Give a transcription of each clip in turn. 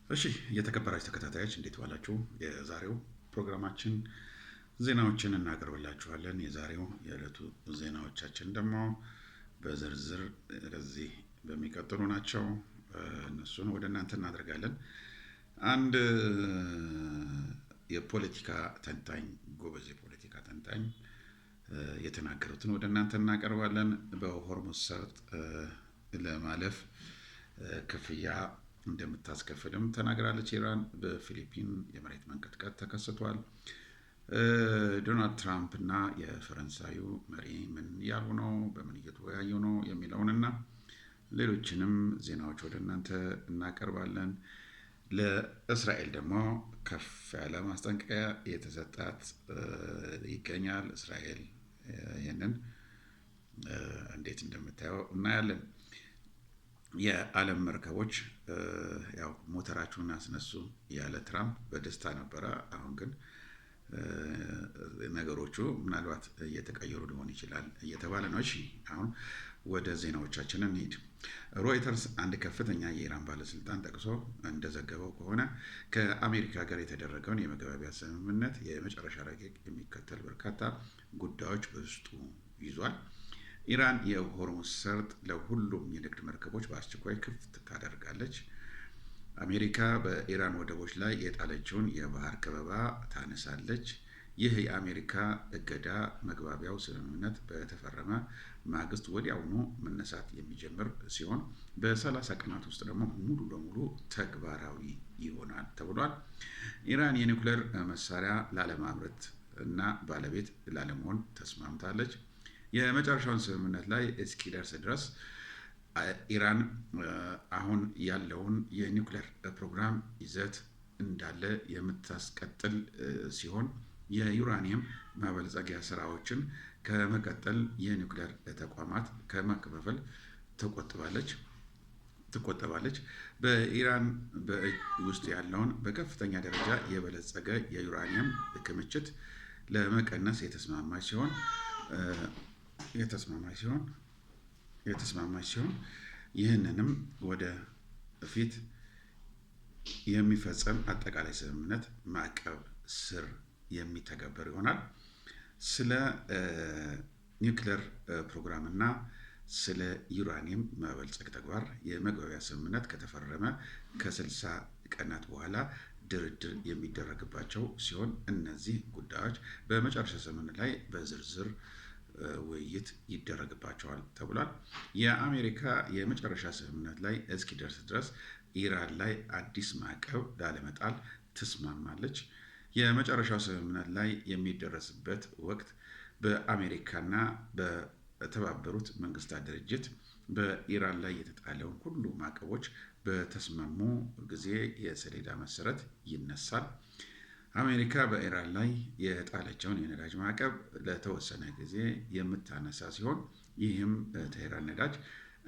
እሺ የተከበራችሁ ተከታታዮች እንዴት ዋላችሁ? የዛሬው ፕሮግራማችን ዜናዎችን እናቀርብላችኋለን። የዛሬው የዕለቱ ዜናዎቻችን ደግሞ በዝርዝር ከዚህ በሚቀጥሉ ናቸው። እነሱን ወደ እናንተ እናደርጋለን። አንድ የፖለቲካ ተንታኝ ጎበዝ የፖለቲካ ተንታኝ የተናገሩትን ወደ እናንተ እናቀርባለን። በሆርሙዝ ሰርጥ ለማለፍ ክፍያ እንደምታስከፍልም ተናግራለች ኢራን። በፊሊፒን የመሬት መንቀጥቀጥ ተከስቷል። ዶናልድ ትራምፕ እና የፈረንሳዩ መሪ ምን እያሉ ነው፣ በምን እየተወያዩ ነው የሚለውንና ሌሎችንም ዜናዎች ወደ እናንተ እናቀርባለን። ለእስራኤል ደግሞ ከፍ ያለ ማስጠንቀቂያ የተሰጣት ይገኛል። እስራኤል ይህንን እንዴት እንደምታየው እናያለን። የዓለም መርከቦች ያው ሞተራችሁን አስነሱ ያለ ትራምፕ በደስታ ነበረ። አሁን ግን ነገሮቹ ምናልባት እየተቀየሩ ሊሆን ይችላል እየተባለ ነው። እሺ አሁን ወደ ዜናዎቻችን እንሂድ። ሮይተርስ አንድ ከፍተኛ የኢራን ባለስልጣን ጠቅሶ እንደዘገበው ከሆነ ከአሜሪካ ጋር የተደረገውን የመግባቢያ ስምምነት የመጨረሻ ረቂቅ የሚከተል በርካታ ጉዳዮች በውስጡ ይዟል። ኢራን የሆርሙዝ ሰርጥ ለሁሉም የንግድ መርከቦች በአስቸኳይ ክፍት ታደርጋለች። አሜሪካ በኢራን ወደቦች ላይ የጣለችውን የባህር ከበባ ታነሳለች። ይህ የአሜሪካ እገዳ መግባቢያው ስምምነት በተፈረመ ማግስት ወዲያውኑ መነሳት የሚጀምር ሲሆን በ30 ቀናት ውስጥ ደግሞ ሙሉ ለሙሉ ተግባራዊ ይሆናል ተብሏል። ኢራን የኒውክሌር መሳሪያ ላለማምረት እና ባለቤት ላለመሆን ተስማምታለች። የመጨረሻውን ስምምነት ላይ እስኪደርስ ድረስ ኢራን አሁን ያለውን የኒውክሌር ፕሮግራም ይዘት እንዳለ የምታስቀጥል ሲሆን የዩራኒየም ማበልጸጊያ ስራዎችን ከመቀጠል የኒውክሌር ተቋማት ከማከፋፈል ትቆጠባለች። በኢራን ውስጥ ያለውን በከፍተኛ ደረጃ የበለጸገ የዩራኒየም ክምችት ለመቀነስ የተስማማች ሲሆን ይህንንም ወደ ፊት የሚፈጸም አጠቃላይ ስምምነት ማዕቀብ ስር የሚተገበር ይሆናል። ስለ ኒውክሌር ፕሮግራም እና ስለ ዩራኒየም ማበልጸግ ተግባር የመግባቢያ ስምምነት ከተፈረመ ከ60 ቀናት በኋላ ድርድር የሚደረግባቸው ሲሆን እነዚህ ጉዳዮች በመጨረሻ ስምምነት ላይ በዝርዝር ውይይት ይደረግባቸዋል ተብሏል። የአሜሪካ የመጨረሻ ስምምነት ላይ እስኪደርስ ድረስ ኢራን ላይ አዲስ ማዕቀብ ላለመጣል ትስማማለች። የመጨረሻው ስምምነት ላይ የሚደረስበት ወቅት በአሜሪካና በተባበሩት መንግስታት ድርጅት በኢራን ላይ የተጣለውን ሁሉ ማዕቀቦች በተስማሙ ጊዜ የሰሌዳ መሰረት ይነሳል። አሜሪካ በኢራን ላይ የጣለችውን የነዳጅ ማዕቀብ ለተወሰነ ጊዜ የምታነሳ ሲሆን ይህም ቴህራን ነዳጅ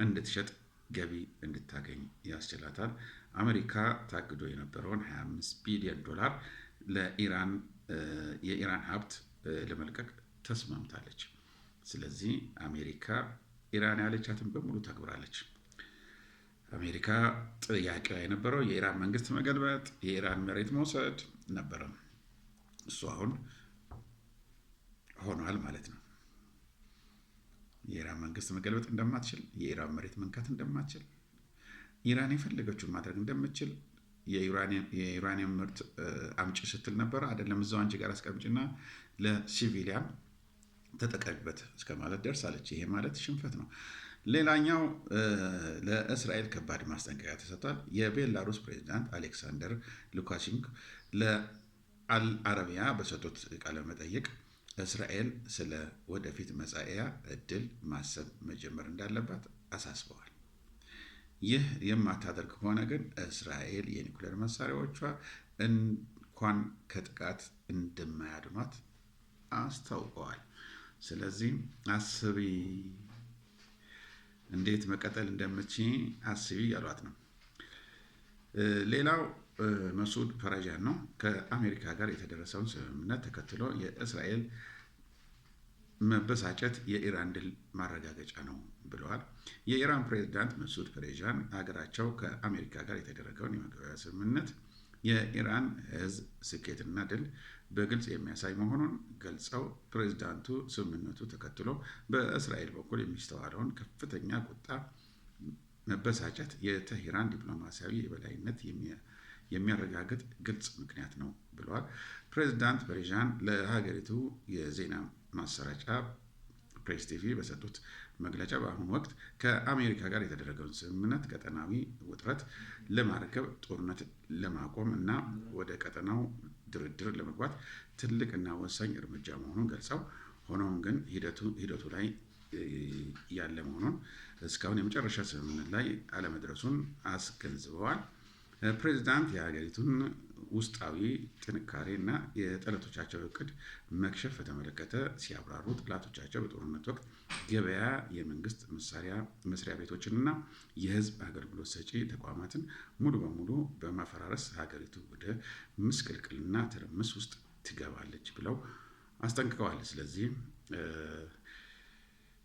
እንድትሸጥ ገቢ እንድታገኝ ያስችላታል። አሜሪካ ታግዶ የነበረውን $25 ቢሊዮን የኢራን ሀብት ለመልቀቅ ተስማምታለች። ስለዚህ አሜሪካ ኢራን ያለቻትን በሙሉ ተግብራለች። አሜሪካ ጥያቄዋ የነበረው የኢራን መንግስት መገልበጥ፣ የኢራን መሬት መውሰድ ነበረ። እሱ አሁን ሆኗል ማለት ነው። የኢራን መንግስት መገልበጥ እንደማትችል፣ የኢራን መሬት መንካት እንደማትችል፣ ኢራን የፈለገችውን ማድረግ እንደምትችል የዩራኒየም ምርት አምጪ ስትል ነበረ። አይደለም እዛው አንቺ ጋር አስቀምጭና ለሲቪሊያን ተጠቀሚበት እስከ ማለት ደርሳለች። ይሄ ማለት ሽንፈት ነው። ሌላኛው ለእስራኤል ከባድ ማስጠንቀቂያ ተሰጥቷል። የቤላሩስ ፕሬዚዳንት አሌክሳንደር ሉካሼንኮ ለአልአረቢያ በሰጡት ቃለ መጠይቅ እስራኤል ስለ ወደፊት መጻኢያ እድል ማሰብ መጀመር እንዳለባት አሳስበዋል። ይህ የማታደርግ ከሆነ ግን እስራኤል የኒውክሌር መሳሪያዎቿ እንኳን ከጥቃት እንደማያድኗት አስታውቀዋል። ስለዚህ አስቢ፣ እንዴት መቀጠል እንደምትችይ አስቢ ያሏት ነው። ሌላው መሱድ ፐራጃን ነው። ከአሜሪካ ጋር የተደረሰውን ስምምነት ተከትሎ የእስራኤል መበሳጨት የኢራን ድል ማረጋገጫ ነው ብለዋል። የኢራን ፕሬዝዳንት መሱድ ፐሬዣን ሀገራቸው ከአሜሪካ ጋር የተደረገውን የመግባቢያ ስምምነት የኢራን ሕዝብ ስኬትና ድል በግልጽ የሚያሳይ መሆኑን ገልጸው ፕሬዝዳንቱ ስምምነቱ ተከትሎ በእስራኤል በኩል የሚስተዋለውን ከፍተኛ ቁጣ፣ መበሳጨት የቴህራን ዲፕሎማሲያዊ የበላይነት የሚያረጋግጥ ግልጽ ምክንያት ነው ብለዋል። ፕሬዝዳንት ፔሬዥያን ለሀገሪቱ የዜና ማሰራጫ ፕሬስ ቲቪ በሰጡት መግለጫ በአሁኑ ወቅት ከአሜሪካ ጋር የተደረገውን ስምምነት ቀጠናዊ ውጥረት ለማርገብ፣ ጦርነት ለማቆም እና ወደ ቀጠናው ድርድር ለመግባት ትልቅ እና ወሳኝ እርምጃ መሆኑን ገልጸው ሆኖም ግን ሂደቱ ላይ ያለ መሆኑን እስካሁን የመጨረሻ ስምምነት ላይ አለመድረሱን አስገንዝበዋል። ፕሬዝዳንት የሀገሪቱን ውስጣዊ ጥንካሬ እና የጠላቶቻቸው እቅድ መክሸፍ በተመለከተ ሲያብራሩ ጠላቶቻቸው በጦርነት ወቅት ገበያ፣ የመንግስት መስሪያ ቤቶችንና የህዝብ አገልግሎት ሰጪ ተቋማትን ሙሉ በሙሉ በማፈራረስ ሀገሪቱ ወደ ምስቅልቅልና ትርምስ ውስጥ ትገባለች ብለው አስጠንቅቀዋል። ስለዚህ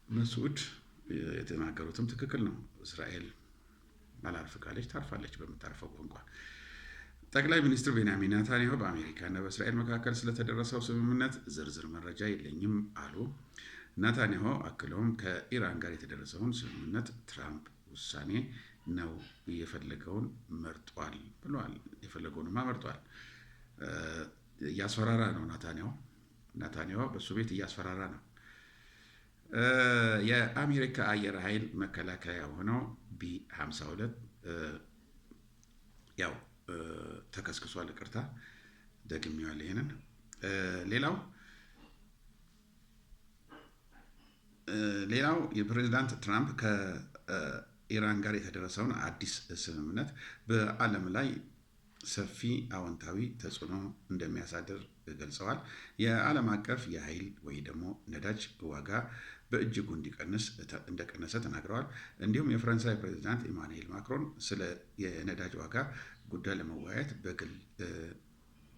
መስዑድ የተናገሩትም ትክክል ነው። እስራኤል አላርፍ ካለች ታርፋለች በምታርፈው ቋንቋ። ጠቅላይ ሚኒስትር ቤንያሚን ኔታንያሁ በአሜሪካና በእስራኤል መካከል ስለተደረሰው ስምምነት ዝርዝር መረጃ የለኝም አሉ። ኔታንያሁ አክለውም ከኢራን ጋር የተደረሰውን ስምምነት ትራምፕ ውሳኔ ነው፣ የፈለገውን መርጧል ብለዋል። የፈለገውንማ መርጧል። እያስፈራራ ነው ኔታንያሁ በሱ ቤት እያስፈራራ ነው። የአሜሪካ አየር ኃይል መከላከያ የሆነው ቢ52 ያው ተከስክሷል። ይቅርታ ደግሜዋለሁ ይሄንን። ሌላው የፕሬዝዳንት ትራምፕ ከኢራን ጋር የተደረሰውን አዲስ ስምምነት በዓለም ላይ ሰፊ አዎንታዊ ተጽዕኖ እንደሚያሳድር ገልጸዋል። የዓለም አቀፍ የኃይል ወይ ደግሞ ነዳጅ ዋጋ በእጅጉ እንደቀነሰ ተናግረዋል። እንዲሁም የፈረንሳይ ፕሬዚዳንት ኢማኑኤል ማክሮን ስለ የነዳጅ ዋጋ ጉዳይ ለመወያየት በግል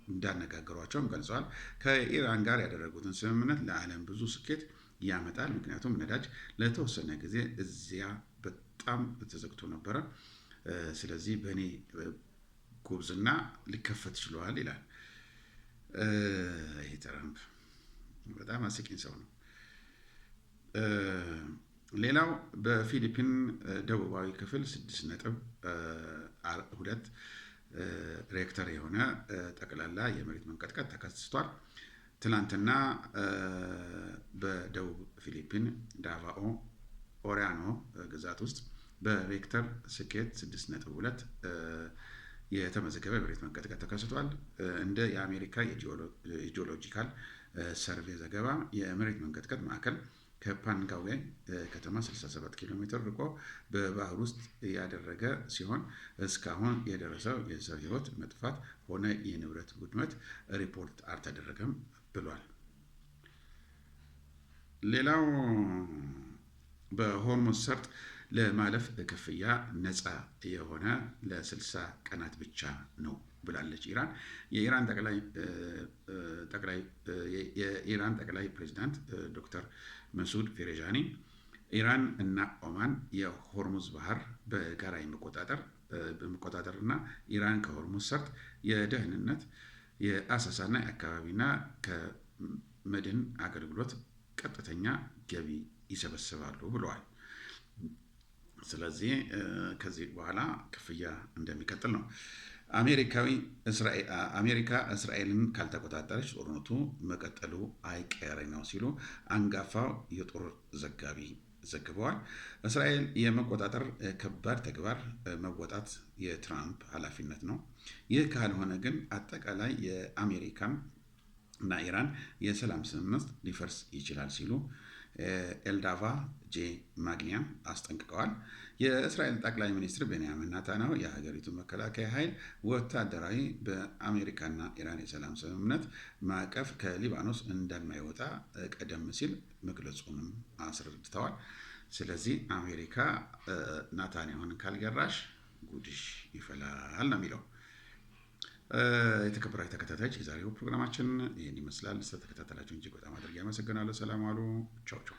እንዳነጋገሯቸውም ገልጸዋል። ከኢራን ጋር ያደረጉትን ስምምነት ለዓለም ብዙ ስኬት ያመጣል፣ ምክንያቱም ነዳጅ ለተወሰነ ጊዜ እዚያ በጣም ተዘግቶ ነበረ። ስለዚህ በእኔ ጉብዝና ሊከፈት ችሏል ይላል። ይህ ትራምፕ በጣም አስቂኝ ሰው ነው። ሌላው በፊሊፒን ደቡባዊ ክፍል 6.2 ሬክተር የሆነ ጠቅላላ የመሬት መንቀጥቀጥ ተከስቷል። ትናንትና በደቡብ ፊሊፒን ዳቫኦ ኦሪያኖ ግዛት ውስጥ በሬክተር ስኬት 6.2 የተመዘገበ የመሬት መንቀጥቀጥ ተከስቷል። እንደ የአሜሪካ የጂኦሎጂካል ሰርቬይ ዘገባ የመሬት መንቀጥቀጥ ማዕከል ከፓንጋዌ ከተማ 67 ኪሎ ሜትር ርቆ በባህር ውስጥ ያደረገ ሲሆን እስካሁን የደረሰው የሰው ሕይወት መጥፋት ሆነ የንብረት ውድመት ሪፖርት አልተደረገም ብሏል። ሌላው በሆርሙዝ ሰርጥ ለማለፍ ክፍያ ነፃ የሆነ ለ60 ቀናት ብቻ ነው ብላለች ኢራን። የኢራን ጠቅላይ ፕሬዚዳንት ዶክተር መስዑድ ፔሬዥያኒ ኢራን እና ኦማን የሆርሙዝ ባህር በጋራ በመቆጣጠር እና ኢራን ከሆርሙዝ ሰርጥ የደህንነት የአሰሳና የአካባቢና ከመድን አገልግሎት ቀጥተኛ ገቢ ይሰበስባሉ ብለዋል። ስለዚህ ከዚህ በኋላ ክፍያ እንደሚቀጥል ነው። አሜሪካ እስራኤልን ካልተቆጣጠረች ጦርነቱ መቀጠሉ አይቀሬ ነው ሲሉ አንጋፋው የጦር ዘጋቢ ዘግበዋል። እስራኤል የመቆጣጠር ከባድ ተግባር መወጣት የትራምፕ ኃላፊነት ነው። ይህ ካልሆነ ግን አጠቃላይ የአሜሪካን እና ኢራን የሰላም ስምምነት ሊፈርስ ይችላል ሲሉ ኤልዳቫ ጄ ማግኒያ አስጠንቅቀዋል። የእስራኤል ጠቅላይ ሚኒስትር ቤንያሚን ኔታንያሁ የሀገሪቱ መከላከያ ኃይል ወታደራዊ በአሜሪካና ኢራን የሰላም ስምምነት ማዕቀፍ ከሊባኖስ እንደማይወጣ ቀደም ሲል መግለጹንም አስረድተዋል። ስለዚህ አሜሪካ ኔታንያሁን ካልገራሽ ጉድሽ ይፈላል ነው የሚለው። የተከበራችሁ ተከታታዮች የዛሬው ፕሮግራማችን ይህን ይመስላል። ስለተከታተላችሁ እጅግ በጣም አድርጌ አመሰግናለሁ። ሰላም ዋሉ። ቻው ቻው።